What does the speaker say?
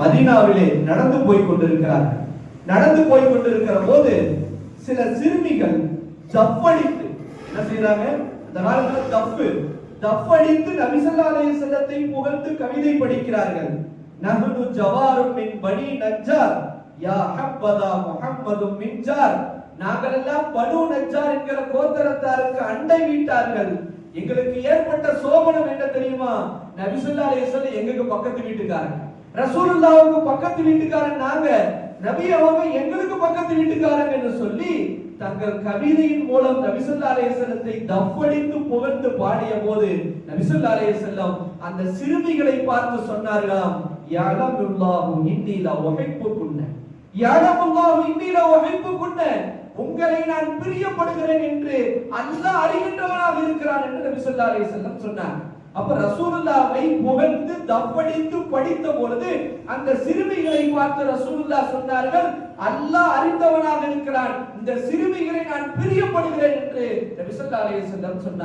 மதீனாவிலே நடந்து போய் கொண்டிருக்கிறார்கள். நடந்து போய் கொண்டிருக்கிற போது சில சிறுமிகள் தப்படித்து என்ன செய்யறாங்க? அந்த காலத்துல தப்படித்து நபி ஸல்லல்லாஹு அலைஹி வஸல்லத்தை புகழ்ந்து கவிதை படிக்கிறார்கள். நஹ்னு ஜவாரும் மின் பனி நஜ்ஜார் யா ஹப்பதா முஹம்மதும் மின்ஜார். நாங்கள் எல்லாம் பனு நஜ்ஜார் என்கிற கோத்திரத்தாருக்கு அண்டை வீட்டார்கள். எங்களுக்கு ஏற்பட்ட சோபனம் என்ன தெரியுமா? நபி ஸல்லல்லாஹு அலைஹி வஸல்லம் எங்களுக்கு பக்கத்து வீட்டுக்காரங்க, ரசூலுல்லாஹ்வுக்கு பக்கத்து வீட்டுக்காரன் நாங்க, நபி அவங்க எங்களுக்கு பக்கத்து வீட்டுக்காரங்க என்று சொல்லி தங்கள் கவிதையின் மூலம் நபி ஸல்லல்லாஹு அலைஹி வஸல்லத்தை தப்படித்து புகழ்ந்து பாடிய போது நபி ஸல்லல்லாஹு அலைஹி வஸல்லம் அந்த சிறுமிகளை பார்த்து சொன்னார்களாம், யஅலமுல்லாஹு இன்னி லா உஹிப்புகுன்ன, யஅலமுல்லாஹு இன்னி லா உஹிப்புகுன்ன, உங்களை நான் பிரியப்படுகிறேன் என்று அல்லாஹ் அறிகின்றவனாக இருக்கிறான் என்று நபி ஸல்லல்லாஹு அலைஹி வஸல்லம் சொன்னார். அப்ப ரசூலுல்லாஹ்வை புகழ்ந்து தப்படித்து படித்த பொழுது அந்த சிறுமிகளை பார்த்து ரசூலுல்லாஹ் சொன்னார்கள், அல்லாஹ் அறிந்தவனாக இருக்கிறான், இந்த சிறுமிகளை நான் பிரியப்படுகிறேன் என்று நபி ஸல்லல்லாஹு அலைஹி வஸல்லம் சொன்னார்.